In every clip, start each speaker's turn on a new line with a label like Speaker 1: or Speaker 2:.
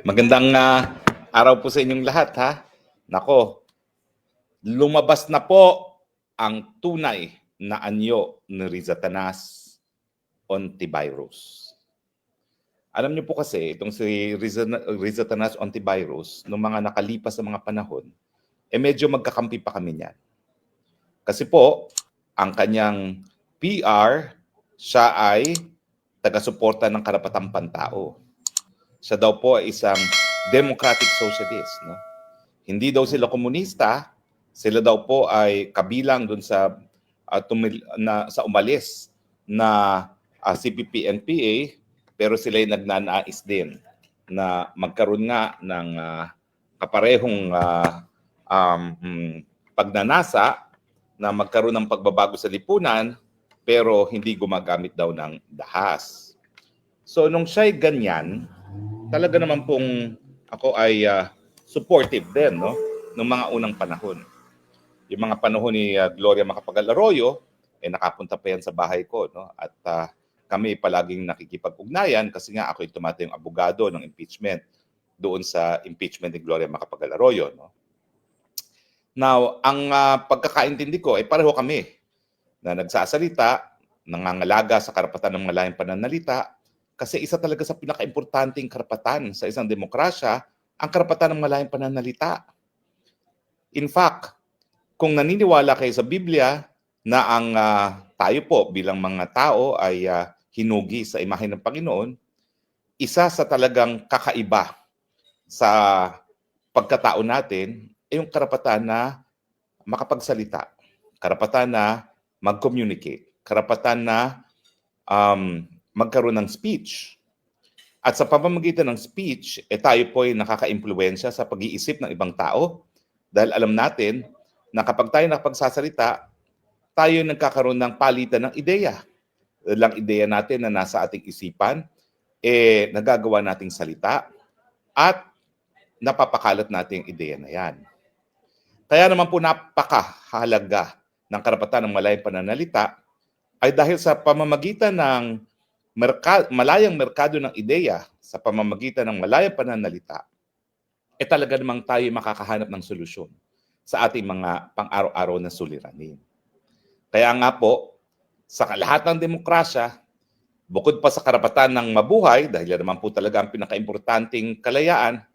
Speaker 1: Magandang araw po sa inyong lahat, ha. Nako, lumabas na po ang tunay na anyo ni Rizatanas Ontiveros. Alam niyo po kasi itong si Rizatanas Ontiveros nung mga nakalipas na mga panahon, medyo magkakampi pa kami niyan. Kasi po, ang kanyang PR, siya ay taga-suporta ng karapatang pantao. Siya daw po ay isang democratic socialist, no? Hindi daw sila komunista, sila daw po ay kabilang dun sa sa umalis na CPP-NPA, pero sila ay nagnanais din na magkaroon nga ng kaparehong pagnanasa na magkaroon ng pagbabago sa lipunan, pero hindi gumagamit daw ng dahas. So nung siya'y ganyan, talaga naman pong ako ay supportive din, no, ng mga unang panahon. Yung mga panahon ni Gloria Macapagal Arroyo, nakapunta pa yan sa bahay ko, no, at kami palaging nakikipag-ugnayan kasi nga ako yung tumatayong abogado ng impeachment doon sa impeachment ni Gloria Macapagal Arroyo, no. Now, ang pagkakaintindi ko ay pareho kami na nagsasalita, nangangalaga sa karapatan ng malayang pananalita, kasi isa talaga sa pinakaimportanteng karapatan sa isang demokrasya, ang karapatan ng malayang pananalita. In fact, kung naniniwala kayo sa Biblia na ang tayo po bilang mga tao ay hinugi sa imahe ng Panginoon, isa sa talagang kakaiba sa pagkatao natin ay yung karapatan na makapagsalita, karapatan na mag-communicate, karapatan na magkaroon ng speech. At sa pamamagitan ng speech, tayo po ay nakaka-impluwensya sa pag-iisip ng ibang tao dahil alam natin na kapag tayo nakapagsasalita, tayo nagkakaroon ng palitan ng ideya. Lang ideya natin na nasa ating isipan, nagagawa nating salita at napapakalat natin yung ideya na yan. Kaya naman po napakahalaga ng karapatan ng malayang pananalita ay dahil sa pamamagitan ng malayang merkado ng ideya, sa pamamagitan ng malayang pananalita, talaga namang tayo makakahanap ng solusyon sa ating mga pang-araw-araw na suliranin. Kaya nga po, sa lahat ng demokrasya, bukod pa sa karapatan ng mabuhay, dahil naman po talaga ang pinakaimportanteng kalayaan,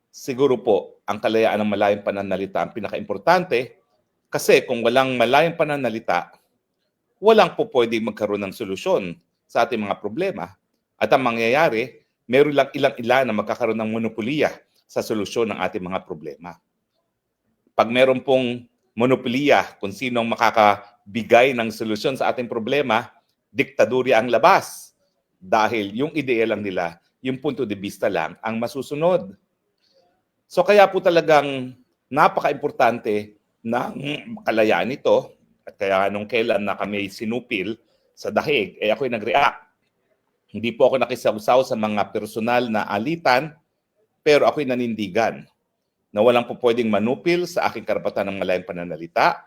Speaker 1: siguro po ang kalayaan ng malayang pananalita ang pinakaimportante, kasi kung walang malayang pananalita, walang po pwedeng magkaroon ng solusyon sa ating mga problema. At ang mangyayari, meron lang ilang-ilan na magkakaroon ng monopolya sa solusyon ng ating mga problema. Pag meron pong monopolya kung sino ang makakabigay ng solusyon sa ating problema, diktadurya ang labas. Dahil yung ideya lang nila, yung punto de vista lang ang masusunod. So kaya po talagang napaka-importante ng kalayaan ito. At kaya nung kailan na kami sinupil sa dahig, ako'y nag-react. Hindi po ako nakisawsaw sa mga personal na alitan, pero ako'y nanindigan na walang po pwedeng manupil sa aking karapatan ng malayang pananalita.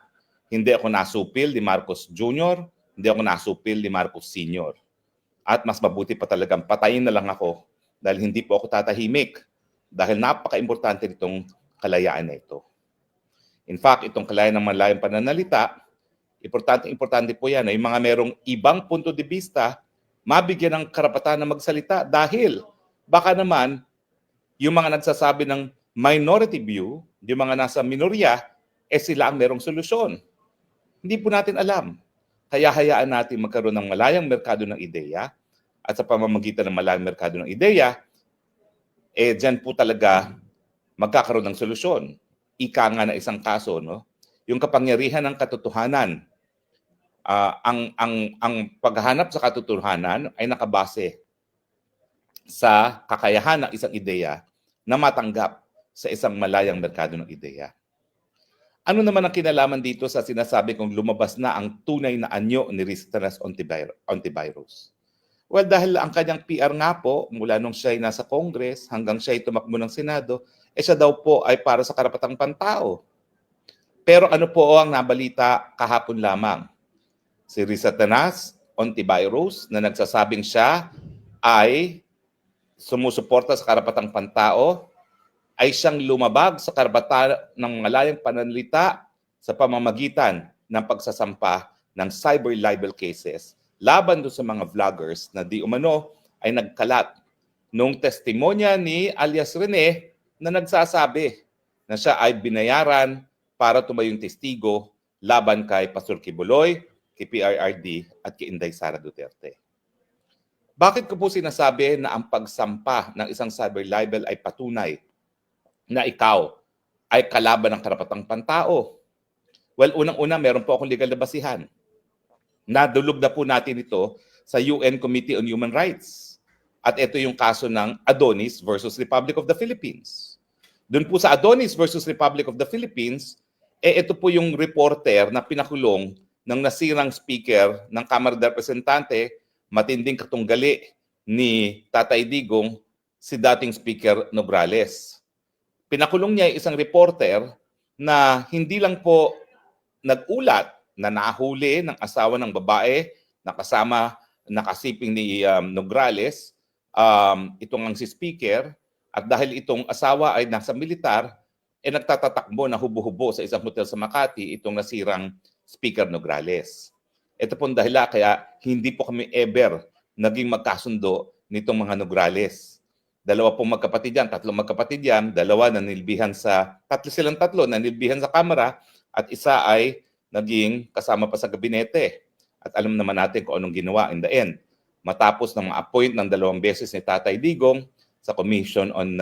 Speaker 1: Hindi ako nasupil ni Marcos Jr., hindi ako nasupil ni Marcos Sr. At mas mabuti pa talagang patayin na lang ako dahil hindi po ako tatahimik dahil napaka-importante nitong kalayaan na ito. In fact, itong kalayaan ng malayang pananalita, importante po yan na yung mga merong ibang punto de vista, mabigyan ng karapatan na magsalita dahil baka naman yung mga nagsasabi ng minority view, yung mga nasa minorya, sila ang merong solusyon. Hindi po natin alam. Kaya hayaan natin magkaroon ng malayang merkado ng ideya at sa pamamagitan ng malayang merkado ng ideya, dyan po talaga magkakaroon ng solusyon. Ika nga na isang kaso, no? Yung kapangyarihan ng katotohanan, ang paghahanap sa katotohanan ay nakabase sa kakayahan ng isang ideya na matanggap sa isang malayang merkado ng ideya. Ano naman ang kinalaman dito sa sinasabi kong lumabas na ang tunay na anyo ni Rizatanas Ontiveros? Well, dahil ang kanyang PR nga po, mula nung siya ay nasa Congress hanggang siya ay tumakbo ng Senado, siya daw po ay para sa karapatang pantao. Pero ano po ang nabalita kahapon lamang? Si Rizatanas Ontiveros na nagsasabing siya ay sumusuporta sa karapatang pantao ay siyang lumabag sa karapatan ng malayang pananalita sa pamamagitan ng pagsasampa ng cyber libel cases laban doon sa mga vloggers na di umano ay nagkalat nung testimonya ni alias Rene na nagsasabi na siya ay binayaran para tumayong testigo laban kay Pastor Kibuloy, kay PRRD at kay Inday Sara Duterte. Bakit ko po sinasabi na ang pagsampa ng isang cyber libel ay patunay na ikaw ay kalaban ng karapatang pantao? Well, unang-una, meron po akong legal na basihan. Nadulog na po natin ito sa UN Committee on Human Rights. At ito yung kaso ng Adonis versus Republic of the Philippines. Doon po sa Adonis versus Republic of the Philippines, ito po yung reporter na pinakulong ng nasirang speaker ng Kamara de Representante, matinding katunggali ni Tatay Digong, si dating Speaker Nograles. Pinakulong niya isang reporter na hindi lang po nag-ulat na nahuli ng asawa ng babae na kasama nakasiping ni Nograles, itong ang si speaker, at dahil itong asawa ay nasa militar, nagtatatakbo na hubo-hubo sa isang hotel sa Makati itong nasirang Speaker Nograles. Ito pong dahilan kaya hindi po kami ever naging magkasundo nitong mga Nograles. Dalawa pong magkapatid yan, tatlong magkapatid yan, dalawa nanilbihan sa, silang tatlo nanilbihan sa Kamara, at isa ay naging kasama pa sa gabinete. At alam naman natin kung anong ginawa in the end. Matapos na ma-appoint ng 2 beses ni Tatay Digong sa Commission on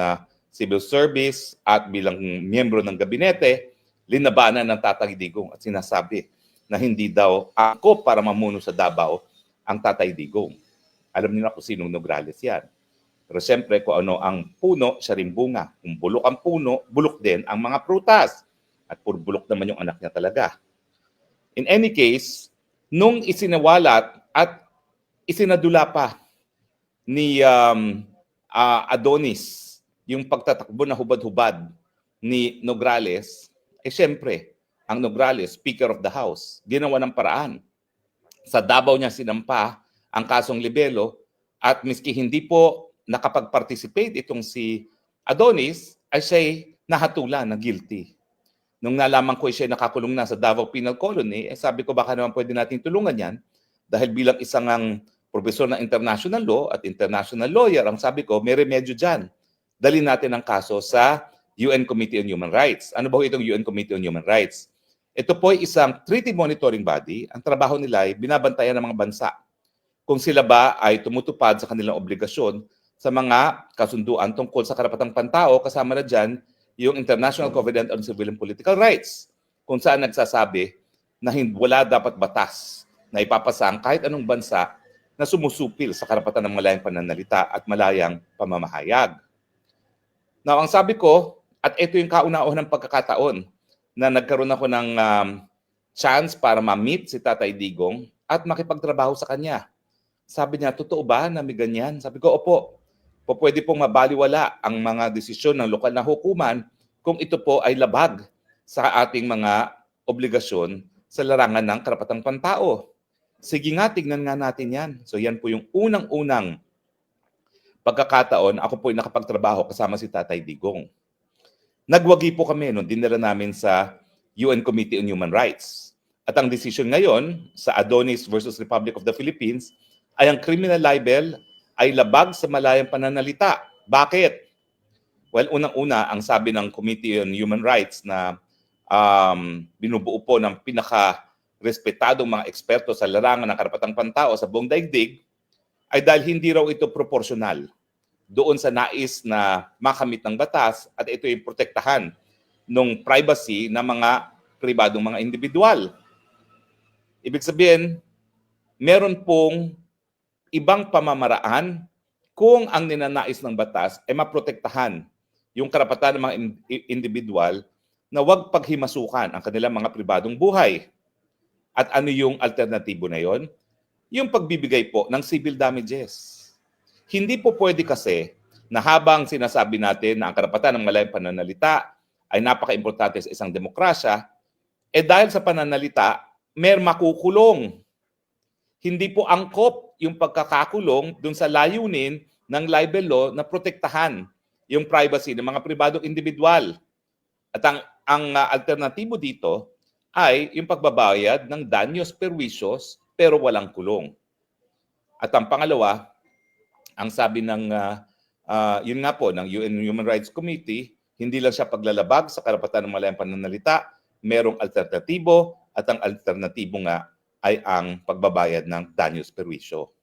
Speaker 1: Civil Service at bilang miyembro ng gabinete, linabanan ng Tatay Digong at sinasabi na hindi daw ako para mamuno sa Davao ang Tatay Digong. Alam niyo na kung sinong Nograles yan. Pero siyempre, kung ano ang puno, siya rin bunga. Kung bulok ang puno, bulok din ang mga prutas. At puro bulok naman yung anak niya talaga. In any case, nung isinawalat at isinadula pa ni Adonis yung pagtatakbo na hubad-hubad ni Nograles, siyempre, ang Nograles, Speaker of the House, ginawa ng paraan. Sa Davao niya sinampa ang kasong libelo at miski hindi po nakapag-participate itong si Adonis, ay siya'y nahatulan na guilty. Nung nalaman ko siya nakakulong na sa Davao Penal Colony, sabi ko baka naman pwede nating tulungan yan dahil bilang isang profesor ng international law at international lawyer, ang sabi ko, may remedyo dyan. Dali natin ang kaso sa UN Committee on Human Rights. Ano ba itong UN Committee on Human Rights? Ito po ay isang treaty monitoring body. Ang trabaho nila ay binabantayan ng mga bansa kung sila ba ay tumutupad sa kanilang obligasyon sa mga kasunduan tungkol sa karapatang pantao, kasama na dyan yung International Covenant on Civil and Political Rights, kung saan nagsasabi na wala dapat batas na ipapasa ang kahit anong bansa na sumusupil sa karapatan ng malayang pananalita at malayang pamamahayag. Now, ang sabi ko, at ito yung kauna-unang pagkakataon na nagkaroon ako ng chance para ma-meet si Tatay Digong at makipagtrabaho sa kanya. Sabi niya, totoo ba na may ganyan? Sabi ko, opo. Pwede pong mabaliwala ang mga desisyon ng lokal na hukuman kung ito po ay labag sa ating mga obligasyon sa larangan ng karapatang pantao. Sige nga, tignan nga natin yan. So yan po yung unang-unang pagkakataon, ako po ay nakapagtrabaho kasama si Tatay Digong. Nagwagi po kami nung dinala namin sa UN Committee on Human Rights. At ang desisyon ngayon sa Adonis versus Republic of the Philippines ay ang criminal libel ay labag sa malayang pananalita. Bakit? Well, unang-una, ang sabi ng Committee on Human Rights na binubuo po ng pinaka-respetadong mga eksperto sa larangan ng karapatang pantao sa buong daigdig, ay dahil hindi raw ito proporsyonal doon sa nais na makamit ng batas at ito yung protektahan ng privacy ng mga pribadong mga individual. Ibig sabihin, meron pong ibang pamamaraan kung ang ninanais ng batas ay maprotektahan yung karapatan ng mga individual na huwag paghimasukan ang kanilang mga pribadong buhay. At ano yung alternatibo na yon? Yung pagbibigay po ng civil damages. Hindi po pwede kasi na habang sinasabi natin na ang karapatan ng malayang pananalita ay napaka-importante sa isang demokrasya, dahil sa pananalita, may makukulong. Hindi po angkop yung pagkakakulong dun sa layunin ng libel law na protektahan yung privacy ng mga pribadong individual. At ang alternatibo dito ay yung pagbabayad ng danyos perwisyos pero walang kulong. At ang pangalawa, ang sabi ng yun nga po ng UN Human Rights Committee, hindi lang siya paglalabag sa karapatan ng malayang pananalita, merong alternatibo at ang alternatibo nga ay ang pagbabayad ng danyos perwisyo.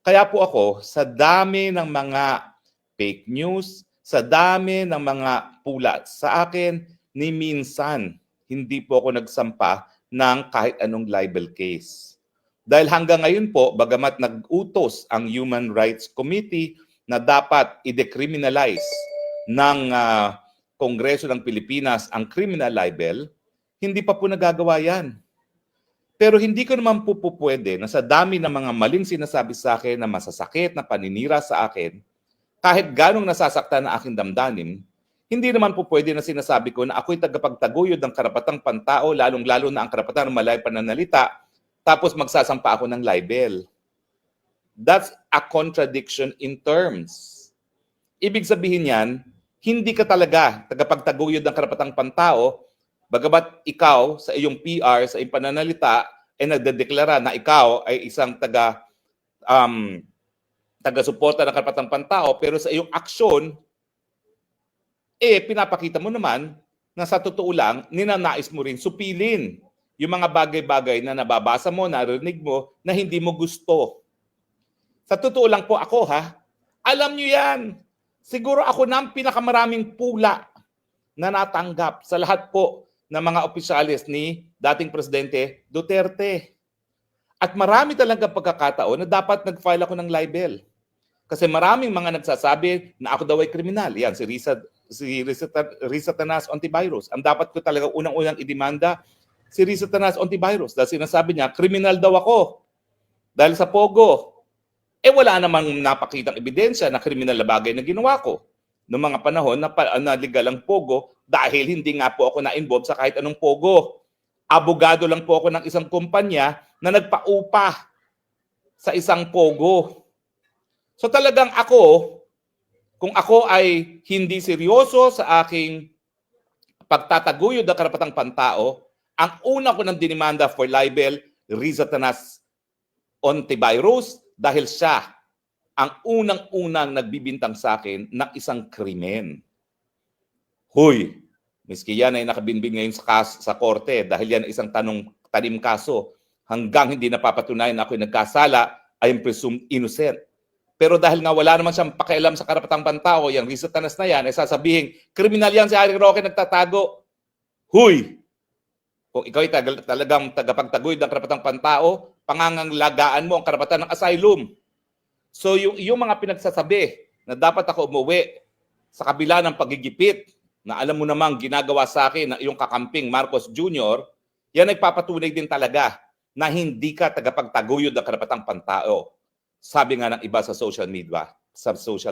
Speaker 1: Kaya po ako, sa dami ng mga fake news, sa dami ng mga pula sa akin, ni minsan hindi po ako nagsampa ng kahit anong libel case. Dahil hanggang ngayon po, bagamat nag-utos ang Human Rights Committee na dapat i-decriminalize ng Kongreso ng Pilipinas ang criminal libel, hindi pa po nagagawa yan. Pero hindi ko naman po pwede na sa dami ng mga maling sinasabi sa akin na masasakit na paninira sa akin, kahit ganong nasasaktan na aking damdamin, hindi naman po pwede na sinasabi ko na ako'y tagapagtaguyod ng karapatang pantao, lalong-lalo na ang karapatan ng malayang pananalita, tapos magsasampa ako ng libel. That's a contradiction in terms. Ibig sabihin yan, hindi ka talaga tagapagtaguyod ng karapatang pantao, bagamat ikaw sa iyong PR, sa iyong pananalita, ay nagdedeklara na ikaw ay isang taga-suporta ng karapatang pantao, pero sa iyong aksyon, pinapakita mo naman na sa totoo lang, ninanais mo rin supilin yung mga bagay-bagay na nababasa mo, narinig mo, na hindi mo gusto. Sa totoo lang po ako alam nyo yan. Siguro ako na ang pinakamaraming pula na natanggap sa lahat po ng mga opisyalis ni dating Presidente Duterte. At marami talaga pagkakataon na dapat nag-file ako ng libel. Kasi maraming mga nagsasabi na ako daw ay kriminal. Yan, si Risa Tanas Ontiveros. Ang dapat ko talaga unang-unang idemanda si Risa Tanas Ontiveros. Dahil sinasabi niya, kriminal daw ako. Dahil sa Pogo. Wala namang napakitang ebidensya na kriminal na bagay na ginawa ko. Noong mga panahon na legal ang Pogo dahil hindi nga po ako na-involve sa kahit anong Pogo. Abogado lang po ako ng isang kumpanya na nagpaupa sa isang Pogo. So talagang ako, kung ako ay hindi seryoso sa aking pagtataguyod ng karapatang pantao, ang una ko ng dinimanda for libel, Risa Tanas Ontiveros, dahil siya ang unang-unang nagbibintang sa akin ng isang krimen. Huy, miski yan ay nakabinbin ngayon sa korte dahil yan isang tanim kaso hanggang hindi napapatunayan na ako'y nagkasala, I am presumed innocent. Pero dahil nga wala naman siyang pakialam sa karapatang pantao, yung Risa Tanas na yan, ay sasabihin, kriminal yan si Harry Roque nagtatago. Huy! Kung ikaw ay talagang tagapagtaguyod ng karapatang pantao, pangangalagaan mo ang karapatan ng asylum. So yung mga pinagsasabi na dapat ako umuwi sa kabila ng pagigipit na alam mo namang ginagawa sa akin ng iyong kakamping Marcos Jr., yan nagpapatunay din talaga na hindi ka tagapagtaguyod ng karapatang pantao. Sabi nga ng iba sa social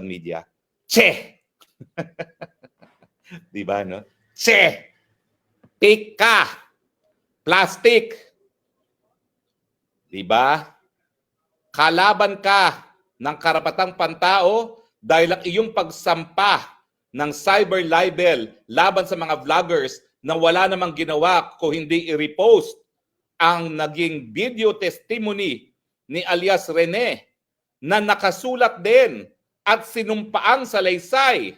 Speaker 1: media, che! Diba, no? Che! Fake ka! Plastic! Diba? Kalaban ka ng karapatang pantao dahil ang iyong pagsampa ng cyber libel laban sa mga vloggers na wala namang ginawa kung hindi i-repost ang naging video testimony ni alias Rene na nakasulat din at sinumpaang salaysay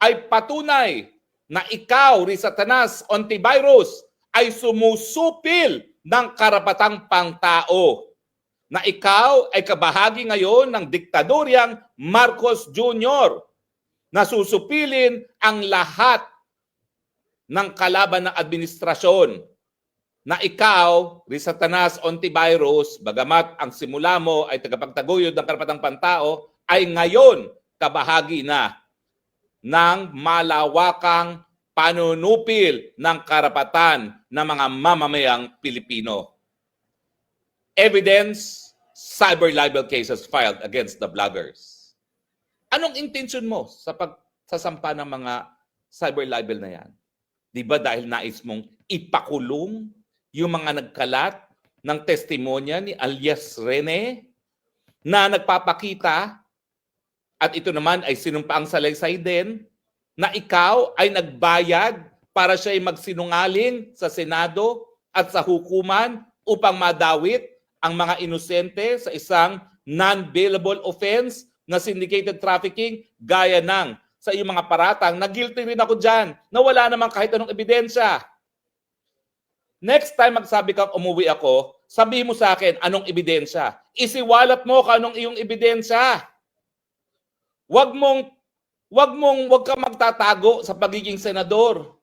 Speaker 1: ay patunay na ikaw, Risa Tanas Ontiveros, ay sumusupil ng karapatang pangtao. Na ikaw ay kabahagi ngayon ng diktadoryang Marcos Jr. na susupilin ang lahat ng kalaban ng administrasyon. Na ikaw, Risa Tanas Ontiveros, bagamat ang simula mo ay tagapagtaguyod ng karapatang pantao, ay ngayon kabahagi na ng malawakang panunupil ng karapatan ng mga mamamayang Pilipino. Evidence, cyber libel cases filed against the vloggers. Anong intention mo sa pagsasampa ng mga cyber libel na yan? Di ba dahil nais mong ipakulong yung mga nagkalat ng testimonya ni alias Rene na nagpapakita at ito naman ay sinumpaang salaysay din na ikaw ay nagbayad para siya ay magsinungaling sa Senado at sa hukuman upang madawit ang mga inosente sa isang non-bailable offense na syndicated trafficking gaya ng sa iyong mga paratang na guilty rin ako dyan na wala namang kahit anong ebidensya. Next time magsabi kang umuwi ako, sabihin mo sa akin anong ebidensya. Isiwalat mo kung anong iyong ebidensya. Huwag kang magtatago sa pagiging senador.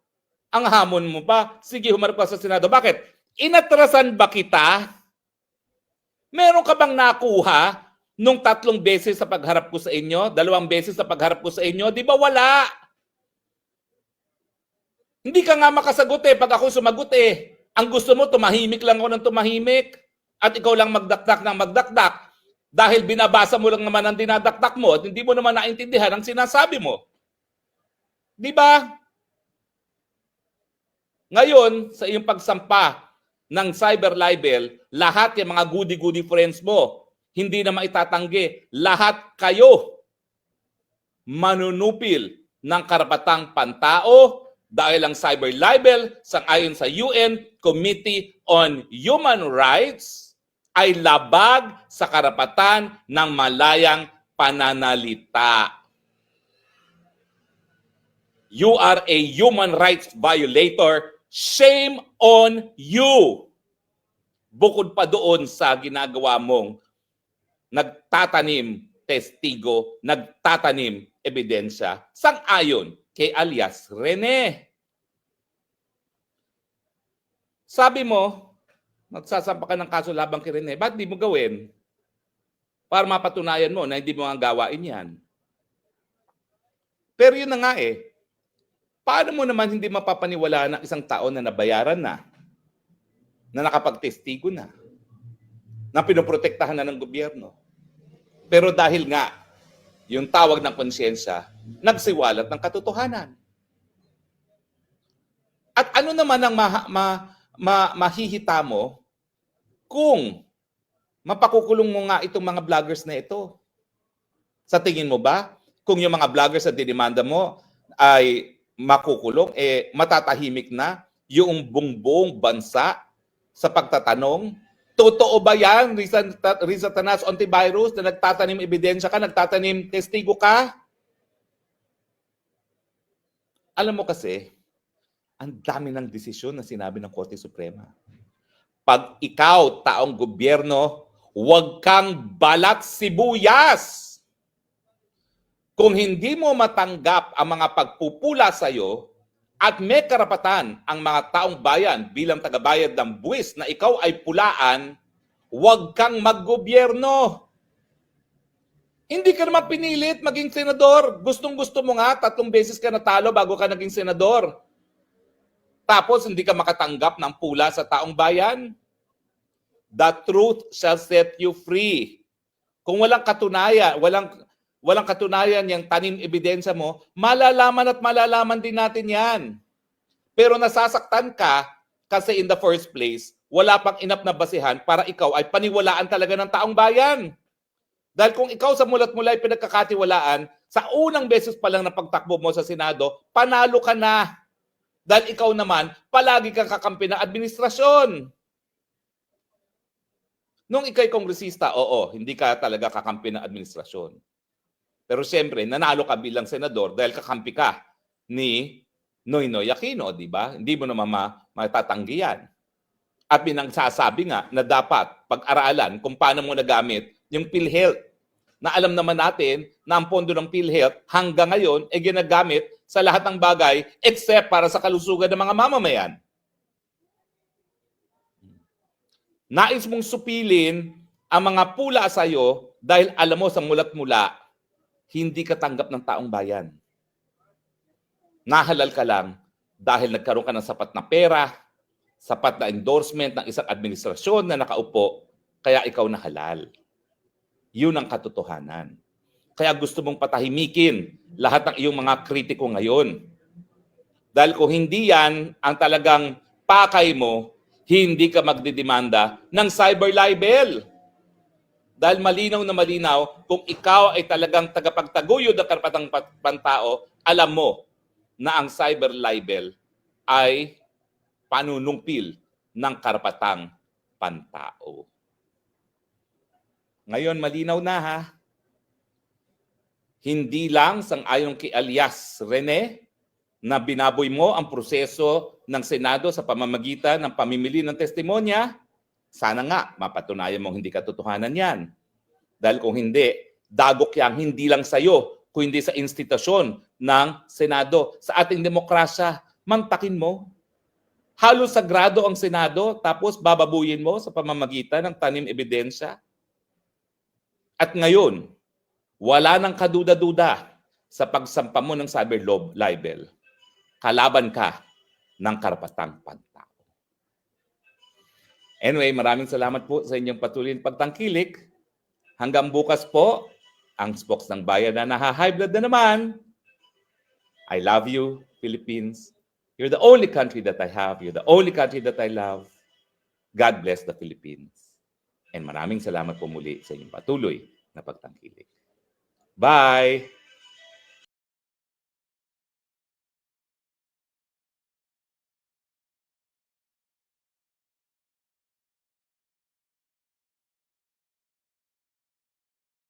Speaker 1: Ang hamon mo pa, sige humarap ka sa Senado. Bakit? Inatrasan ba kita? Meron ka bang nakuha nung 3 beses sa pagharap ko sa inyo? 2 beses sa pagharap ko sa inyo? Di ba wala? Hindi ka nga makasagot pag ako sumagot Ang gusto mo, tumahimik lang ako ng tumahimik. At ikaw lang magdakdak ng magdakdak. Dahil binabasa mo lang naman ang dinadakdak mo at hindi mo naman naintindihan ang sinasabi mo. Di ba? Ngayon, sa iyong pagsampa ng cyber libel, lahat yung mga goody-goody friends mo, hindi na maitatanggi. Lahat kayo manunupil ng karapatang pantao dahil ang cyber libel sang-ayon sa UN Committee on Human Rights ay labag sa karapatan ng malayang pananalita. You are a human rights violator. Shame on you. Bukod pa doon sa ginagawa mong nagtatanim testigo, nagtatanim ebidensya, sang-ayon kay alias Rene. Sabi mo, magsasampa ka ng kaso labang kay Rene, ba't di mo gawin? Para mapatunayan mo na hindi mo ang gawain yan. Pero yun na nga paano mo naman hindi mapapaniwalaan ng isang tao na nabayaran na nakapagtestigo na pinoprotektahan na ng gobyerno? Pero dahil nga, yung tawag ng konsyensya, nagsiwalat ng katotohanan. At ano naman ang mahihita mo kung mapakukulong mo nga itong mga vloggers na ito? Sa tingin mo ba, kung yung mga vloggers na dinimanda mo ay makukulong, matatahimik na yung buong bansa sa pagtatanong? Totoo ba yan, Riza Tanas Ontivirus, na nagtatanim ebidensya ka, nagtatanim testigo ka? Alam mo kasi, ang dami ng desisyon na sinabi ng Korte Suprema. Pag ikaw, taong gobyerno, huwag kang balat sibuyas. Kung hindi mo matanggap ang mga pagpupula sa iyo at may karapatan ang mga taong bayan bilang tagabayad ng buwis na ikaw ay pulaan, huwag kang maggobyerno. Hindi ka naman pinilit maging senador. Gustong-gusto mo nga, 3 beses ka natalo bago ka naging senador. Tapos hindi ka makatanggap ng pula sa taong bayan. The truth shall set you free. Kung walang katunayan, walang katunayan yung tanim ebidensya mo, malalaman din natin yan. Pero nasasaktan ka kasi in the first place, wala pang enough na basihan para ikaw ay paniwalaan talaga ng taong bayan. Dahil kung ikaw sa mulat-mula ay pinagkakatiwalaan, sa unang beses pa lang na pagtakbo mo sa Senado, panalo ka na. Dahil ikaw naman, palagi kang kakampi ng administrasyon. Nung ikaw'y kongresista, oo, hindi ka talaga kakampi ng administrasyon. Pero siyempre, nanalo ka bilang senador dahil kakampi ka ni Noynoy Aquino, di ba? Hindi mo naman matatanggi yan. At pinagsasabi nga na dapat pag-aralan kung paano mo nagamit yung PhilHealth. Na alam naman natin na ang pondo ng PhilHealth hanggang ngayon ay ginagamit sa lahat ng bagay except para sa kalusugan ng mga mamamayan. Nais mong supilin ang mga pula sa iyo dahil alam mo sa mulat-mula, hindi ka tanggap ng taong bayan. Nahalal ka lang dahil nagkaroon ka ng sapat na pera, sapat na endorsement ng isang administrasyon na nakaupo, kaya ikaw nahalal. Yun ang katotohanan. Kaya gusto mong patahimikin lahat ng iyong mga kritiko ngayon. Dahil kung hindi yan ang talagang pakay mo, hindi ka magdidemanda ng cyber libel. Dahil malinaw na malinaw, kung ikaw ay talagang tagapagtaguyod ng karapatang pantao, alam mo na ang cyber libel ay panunumpil ng karapatang pantao. Ngayon, malinaw na ha. Hindi lang sang-ayon kay alias Rene na binaboy mo ang proseso ng Senado sa pamamagitan ng pamimili ng testimonya, sana nga mapatunayan mong hindi katotohanan yan. Dahil kung hindi, dagok yang hindi lang sa'yo, kundi sa institusyon ng Senado. Sa ating demokrasya, mantakin mo. Halos sagrado ang Senado, tapos bababuyin mo sa pamamagitan ng tanim ebidensya. At ngayon, wala nang kaduda-duda sa pagsampa mo ng cyber libel. Kalaban ka ng karapatang pantao. Anyway, maraming salamat po sa inyong patuloy na pagtangkilik. Hanggang bukas po, ang Spokes ng Bayan na naha-high blood na naman. I love you, Philippines. You're the only country that I have. You're the only country that I love. God bless the Philippines. And maraming salamat po muli sa inyong patuloy na pagtangkilik. Bye!